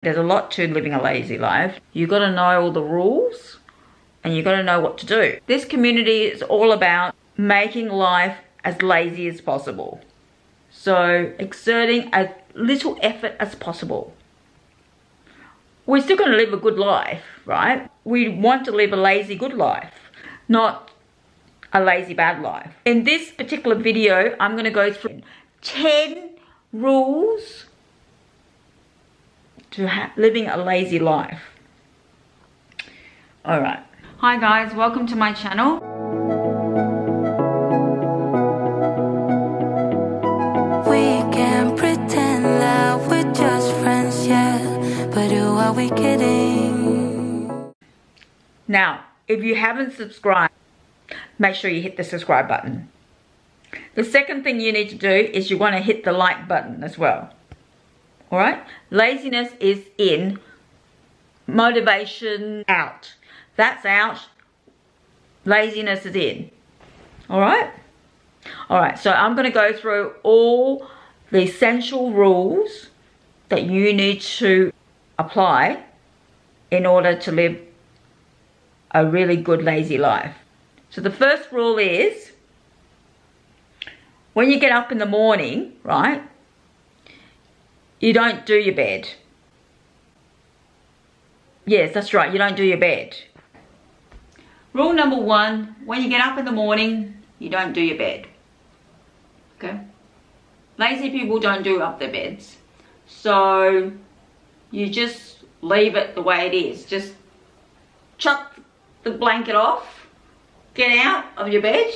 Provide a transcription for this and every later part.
There's a lot to living a lazy life. You got to know all the rules and you got to know what to do. This community is all about making life as lazy as possible. So exerting as little effort as possible. We're still going to live a good life, right? We want to live a lazy good life, not a lazy bad life. In this particular video, I'm going to go through 10 rules to living a lazy life. All right. Hi guys, welcome to my channel. We can pretend that we're just friends, yeah, but who are we kidding? Now, if you haven't subscribed, make sure you hit the subscribe button. The second thing you need to do is you want to hit the like button as well. All right? Laziness is in, motivation out. That's out, laziness is in. All right? All right, so I'm going to go through all the essential rules that you need to apply in order to live a really good lazy life. So the first rule is, when you get up in the morning, right, you don't do your bed. Yes, that's right, you don't do your bed. Rule number 1, when you get up in the morning, you don't do your bed. Okay? Lazy people don't do up their beds. So you just leave it the way it is. Just chuck the blanket off, get out of your bed,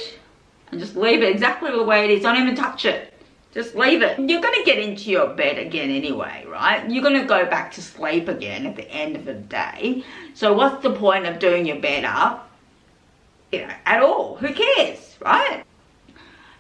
and just leave it exactly the way it is. Don't even touch it. Just leave it. You're going to get into your bed again anyway, right? You're going to go back to sleep again at the end of the day. So what's the point of doing your bed up? You know, at all. Who cares, right?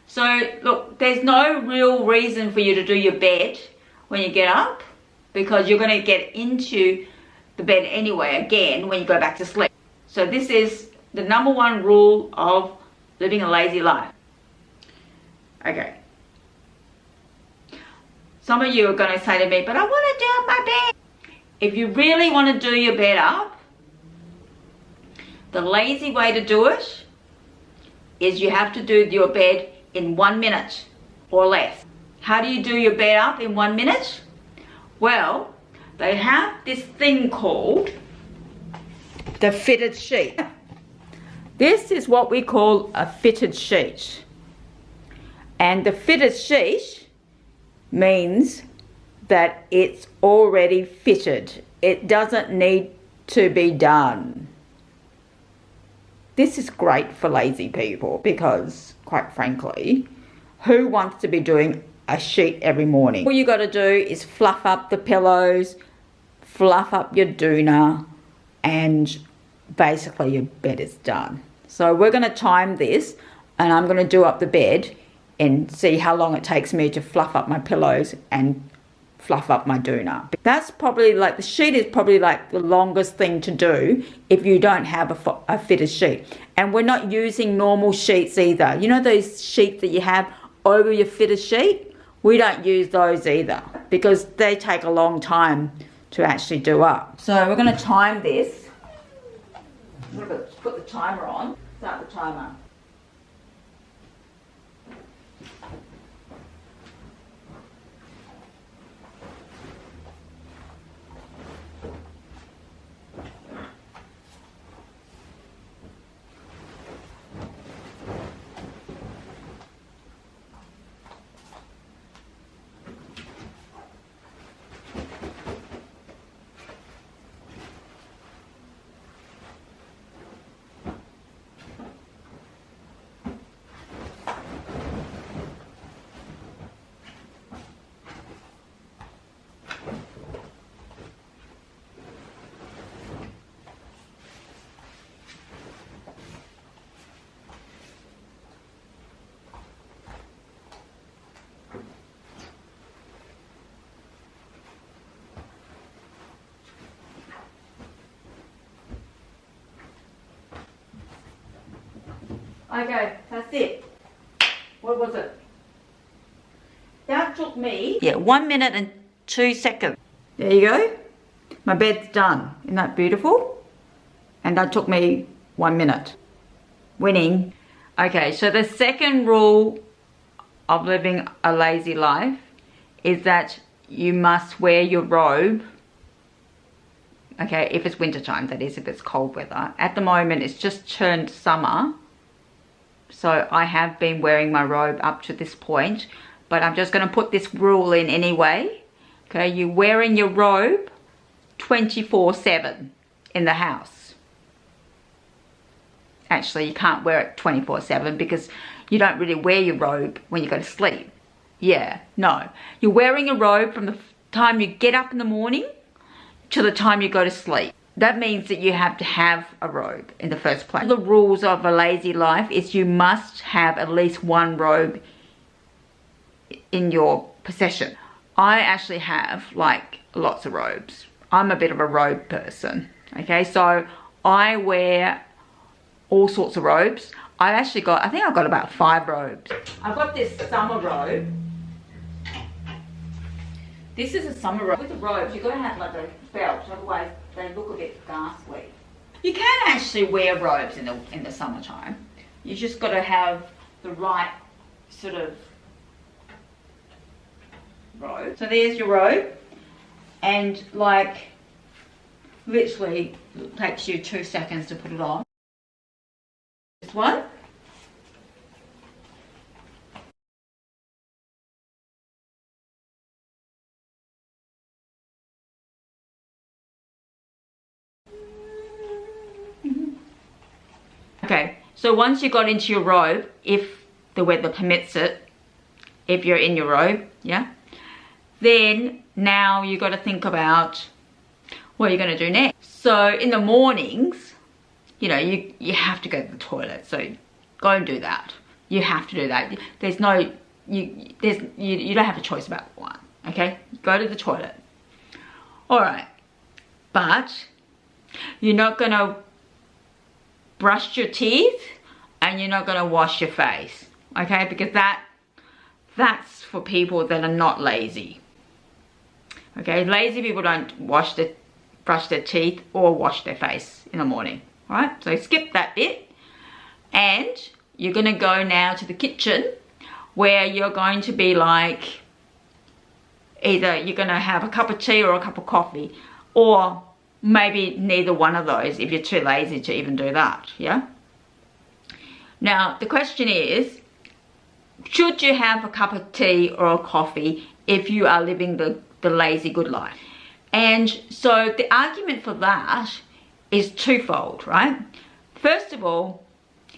So, look, there's no real reason for you to do your bed when you get up, because you're going to get into the bed anyway again when you go back to sleep. So this is the number 1 rule of living a lazy life. Okay. Some of you are going to say to me, but I want to do up my bed. If you really want to do your bed up, the lazy way to do it is you have to do your bed in 1 minute or less. How do you do your bed up in 1 minute? Well, they have this thing called the fitted sheet. This is what we call a fitted sheet. And the fitted sheet means that it's already fitted. It doesn't need to be done. This is great for lazy people because, quite frankly, who wants to be doing a sheet every morning? All you got to do is fluff up the pillows, fluff up your doona, and basically your bed is done. So we're going to time this, and I'm going to do up the bed and see how long it takes me to fluff up my pillows and fluff up my doona. That's probably like, the sheet is probably like the longest thing to do if you don't have a fitted sheet. And we're not using normal sheets either. You know those sheets that you have over your fitted sheet? We don't use those either because they take a long time to actually do up. So we're going to time this. I'm going to put the timer on. Start the timer. Okay, that's it. What was it? That took me 1 minute and 2 seconds. There you go. My bed's done. Isn't that beautiful? And that took me 1 minute. Winning. Okay, so the second rule of living a lazy life is that you must wear your robe. Okay, if it's winter time, that is, if it's cold weather. At the moment, it's just turned summer. So I have been wearing my robe up to this point. But I'm just going to put this rule in anyway. Okay, you're wearing your robe 24/7 in the house. Actually, you can't wear it 24/7 because you don't really wear your robe when you go to sleep. Yeah, no. You're wearing a robe from the time you get up in the morning to the time you go to sleep. That means that you have to have a robe in the first place. The rules of a lazy life is you must have at least one robe in your possession. I actually have like lots of robes. I'm a bit of a robe person. Okay, so I wear all sorts of robes. I've actually got, I think I've got about 5 robes. I've got this summer robe. This is a summer robe. With the robes, you've got to have like a belt, otherwise they look a bit ghastly. You can actually wear robes in the summertime. You just got to have the right sort of robe. So there's your robe, and like literally it takes you 2 seconds to put it on. This one. Okay, so once you got into your robe, if the weather permits it, if you're in your robe, yeah, then now you got to think about what you're going to do next. So in the mornings, you know, you have to go to the toilet, so go and do that. You have to do that. There's no, you don't have a choice about one, okay? Go to the toilet. All right, but you're not going to brush your teeth and you're not going to wash your face, okay? Because that's for people that are not lazy. Okay, lazy people don't brush their teeth or wash their face in the morning. All right, so skip that bit, and you're going to go now to the kitchen where you're going to be like, either you're going to have a cup of tea or a cup of coffee, or maybe neither one of those if you're too lazy to even do that, yeah? Now, the question is, should you have a cup of tea or a coffee if you are living the lazy good life? And so the argument for that is twofold, right? First of all,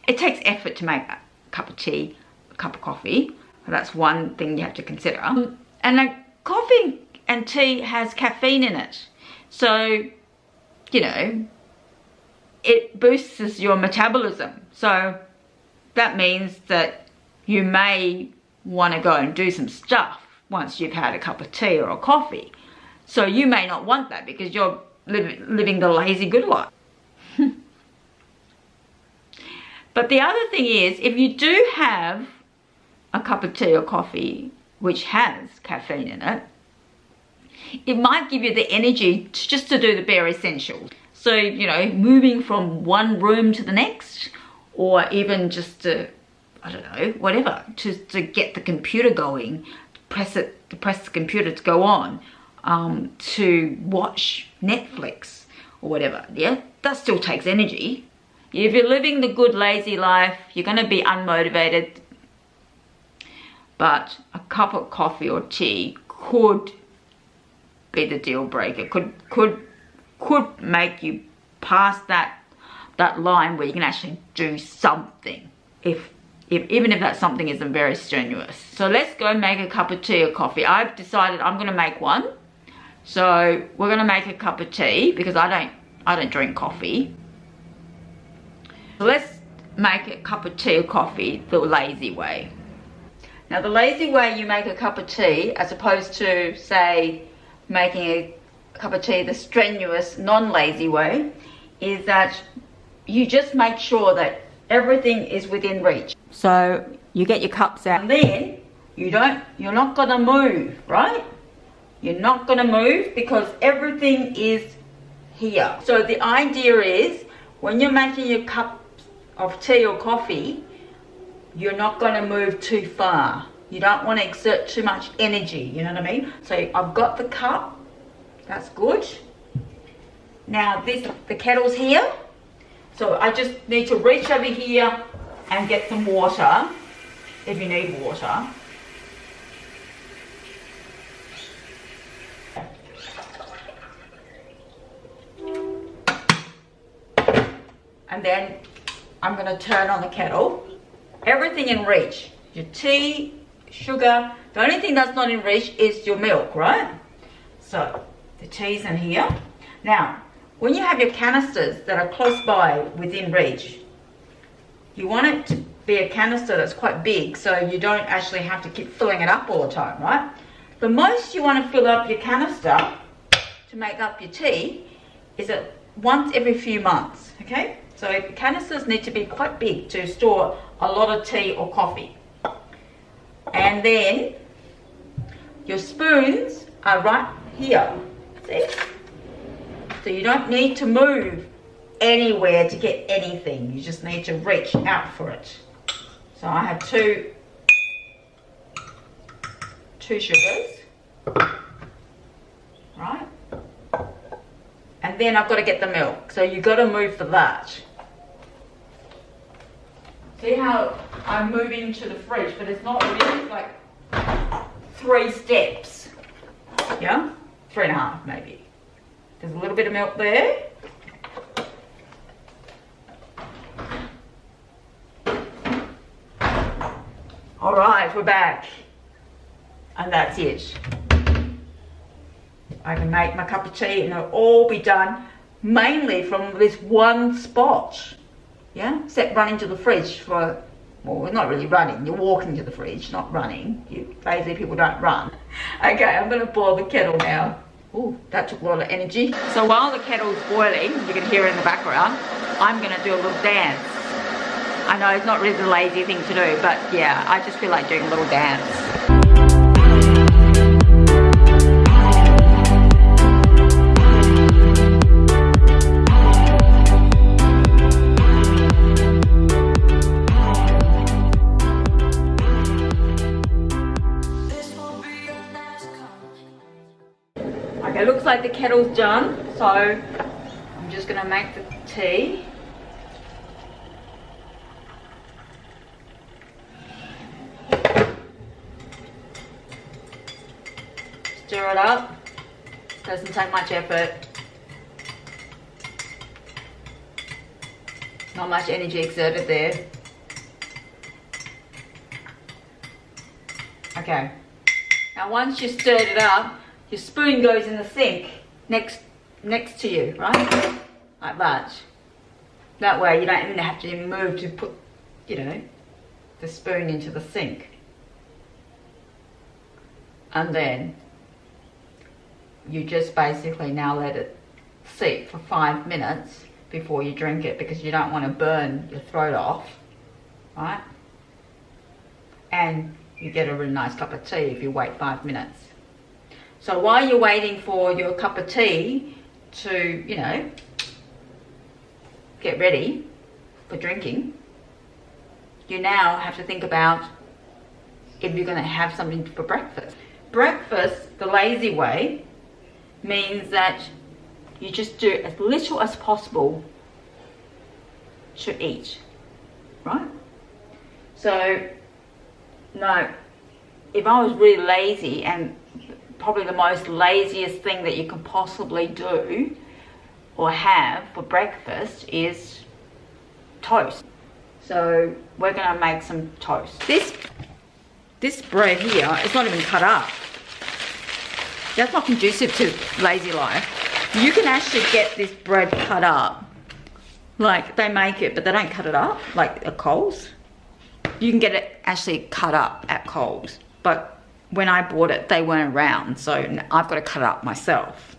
it takes effort to make a cup of tea, a cup of coffee. That's one thing you have to consider. And like, coffee and tea has caffeine in it. So, you know, it boosts your metabolism. So that means that you may want to go and do some stuff once you've had a cup of tea or a coffee. So you may not want that because you're living the lazy good life. But the other thing is, if you do have a cup of tea or coffee which has caffeine in it, it might give you the energy just to do the bare essentials. So, you know, moving from one room to the next, or even just to, I don't know, whatever, to get the computer going, press the computer to go on, to watch Netflix or whatever, yeah? That still takes energy. If you're living the good lazy life, you're going to be unmotivated, but a cup of coffee or tea could be the deal breaker, could make you pass that line where you can actually do something, even if that something isn't very strenuous. So let's go make a cup of tea or coffee. I've decided I'm going to make one. So we're going to make a cup of tea because I don't drink coffee. So let's make a cup of tea or coffee the lazy way. Now the lazy way you make a cup of tea, as opposed to, say, making a cup of tea the strenuous, non-lazy way, is that you just make sure that everything is within reach. So you get your cups out, and then you're not gonna move, right? You're not going to move because everything is here. So the idea is when you're making your cup of tea or coffee, you're not going to move too far. You don't want to exert too much energy, you know what I mean? So I've got the cup, that's good. Now the kettle's here. So I just need to reach over here and get some water, if you need water. And then I'm going to turn on the kettle. Everything in reach. Your tea, sugar. The only thing that's not in reach is your milk, right? So the tea's in here. Now, when you have your canisters that are close by within reach, you want it to be a canister that's quite big so you don't actually have to keep filling it up all the time, right? The most you want to fill up your canister to make up your tea is at once every few months, okay? So canisters need to be quite big to store a lot of tea or coffee. And then your spoons are right here, see? So you don't need to move anywhere to get anything. You just need to reach out for it. So I have two sugars, right? And then I've got to get the milk. So you've got to move for that. See how I'm moving to the fridge, but it's not really, it's like 3 steps. Yeah? 3.5 maybe. There's a little bit of milk there. All right, we're back. And that's it. I can make my cup of tea and it'll all be done mainly from this one spot. Yeah, except running to the fridge for, well, we're not really running. You're walking to the fridge, not running. You lazy people don't run. Okay, I'm going to boil the kettle now. Ooh, that took a lot of energy. So while the kettle's boiling, you can hear it in the background, I'm going to do a little dance. I know it's not really the lazy thing to do, but yeah, I just feel like doing a little dance. Okay, looks like the kettle's done, so I'm just going to make the tea. Stir it up. Doesn't take much effort. Not much energy exerted there. Okay. Now once you stirred it up, your spoon goes in the sink next to you, right? Like that. That way you don't even have to move to put, you know, the spoon into the sink. And then you just basically now let it sit for 5 minutes before you drink it, because you don't want to burn your throat off, right? And you get a really nice cup of tea if you wait 5 minutes. So while you're waiting for your cup of tea to, you know, get ready for drinking, you now have to think about if you're going to have something for breakfast. Breakfast, the lazy way, means that you just do as little as possible to eat, right? So, no, if I was really lazy, and probably the most laziest thing that you can possibly do or have for breakfast is toast. So we're going to make some toast. This bread here, it's not even cut up. That's not conducive to lazy life. You can actually get this bread cut up. Like, they make it, but they don't cut it up, like at Coles. You can get it actually cut up at Coles. But when I bought it, they weren't around, so I've got to cut it up myself.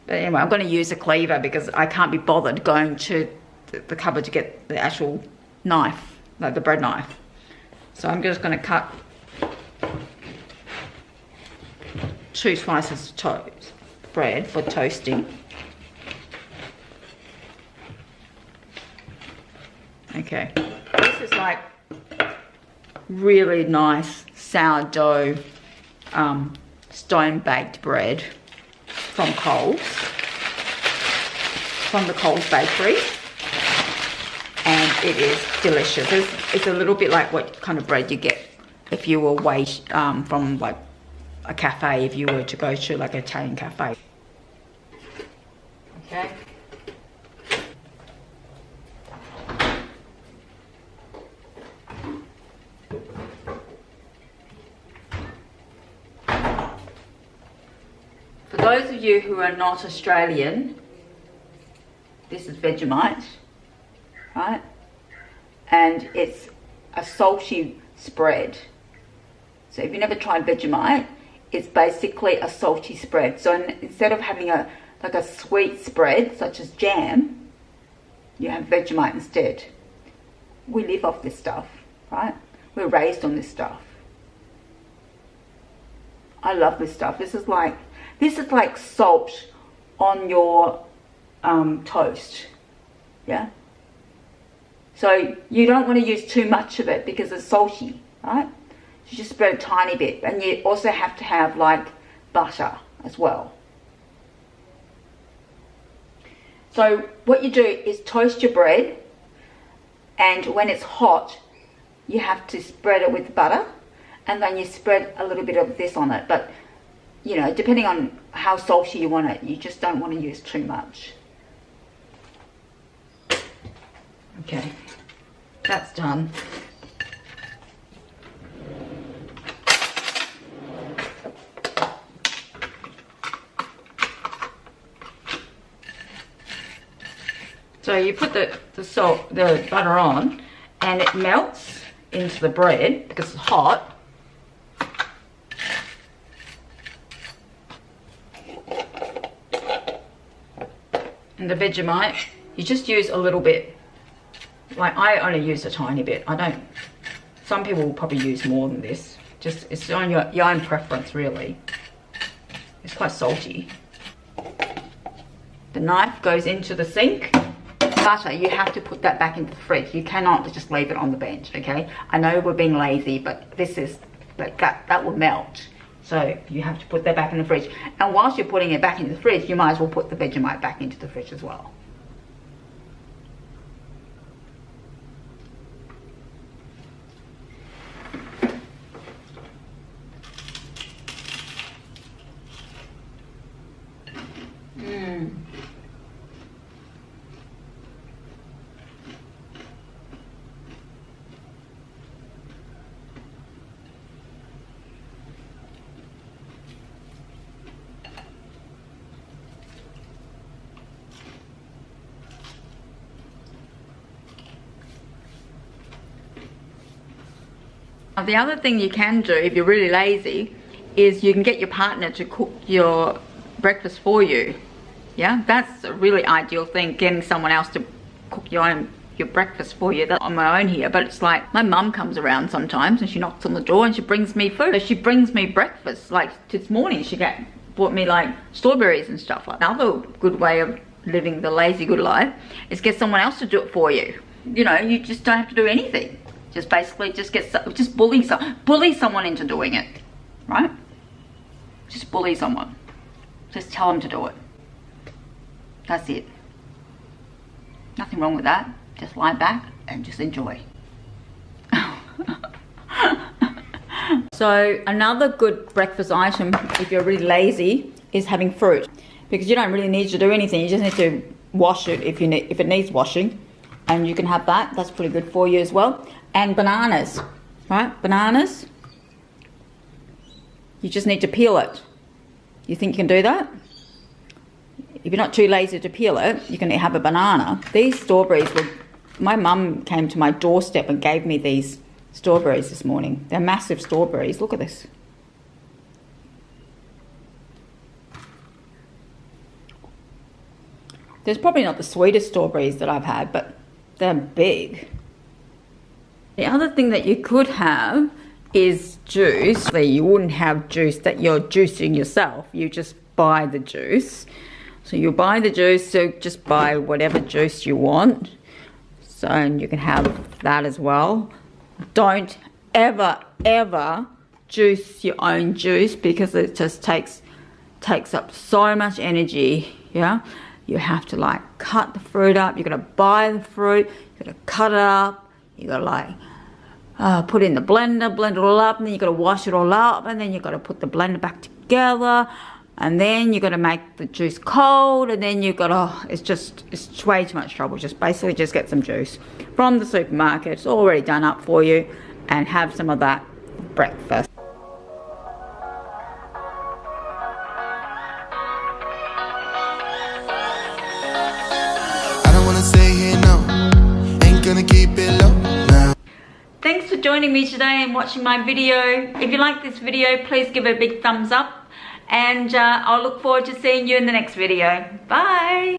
But anyway, I'm going to use a cleaver because I can't be bothered going to the cupboard to get the actual knife, like the bread knife. So I'm just going to cut 2 slices of toast bread for toasting. Okay, this is like really nice sourdough stone baked bread from Coles, from the Coles bakery, and it is delicious. It's a little bit like what kind of bread you get if you were from like a cafe, if you were to go to like an Italian cafe. Okay. For those of you who are not Australian, this is Vegemite, right? And it's a salty spread. So if you never tried Vegemite, it's basically a salty spread. So instead of having like a sweet spread, such as jam, you have Vegemite instead. We live off this stuff, right? We're raised on this stuff. I love this stuff. This is like salt on your toast, yeah? So you don't want to use too much of it because it's salty, right? So just spread a tiny bit. And you also have to have like butter as well. So what you do is toast your bread, and when it's hot, you have to spread it with butter, and then you spread a little bit of this on it. But, you know, depending on how salty you want it, you just don't want to use too much. Okay, that's done. So you put the butter on, and it melts into the bread because it's hot. And the Vegemite, you just use a little bit. Like I only use a tiny bit. Some people will probably use more than this. Just, it's on your own preference really. It's quite salty. The knife goes into the sink. Butter, you have to put that back into the fridge. You cannot just leave it on the bench, okay? I know we're being lazy, but this is, like that will melt. So you have to put that back in the fridge. And whilst you're putting it back into the fridge, you might as well put the Vegemite back into the fridge as well. The other thing you can do if you're really lazy is you can get your partner to cook your breakfast for you. Yeah, that's a really ideal thing, getting someone else to cook your breakfast for you. That's on my own here, but it's like my mum comes around sometimes and she knocks on the door and she brings me food. So she brings me breakfast. Like this morning she bought me like strawberries and stuff. Like another good way of living the lazy good life is get someone else to do it for you. You know, you just don't have to do anything. Just basically just bully someone into doing it, right? Just bully someone. Just tell them to do it. That's it. Nothing wrong with that. Just lie back and just enjoy. So another good breakfast item, if you're really lazy, is having fruit, because you don't really need to do anything. You just need to wash it if it needs washing, and you can have that. That's pretty good for you as well. And bananas, right? Bananas. You just need to peel it. You think you can do that? If you're not too lazy to peel it, you can have a banana. These strawberries my mum came to my doorstep and gave me these strawberries this morning. They're massive strawberries. Look at this. There's probably not the sweetest strawberries that I've had, but they're big. The other thing that you could have is juice. So you wouldn't have juice that you're juicing yourself. You just buy the juice. So you buy the juice, so just buy whatever juice you want. So, and you can have that as well. Don't ever, ever juice your own juice because it just takes up so much energy, yeah? You have to like cut the fruit up. You gotta buy the fruit, you gotta cut it up, you gotta like put it in the blender, blend it all up, and then you gotta wash it all up, and then you gotta put the blender back together, and then you gotta make the juice cold, and then you gotta, it's way too much trouble. Just basically just get some juice from the supermarket. It's already done up for you, and have some of that breakfast. Gonna keep it low now. Thanks for joining me today and watching my video. If you like this video, please give it a big thumbs up, and I'll look forward to seeing you in the next video. Bye.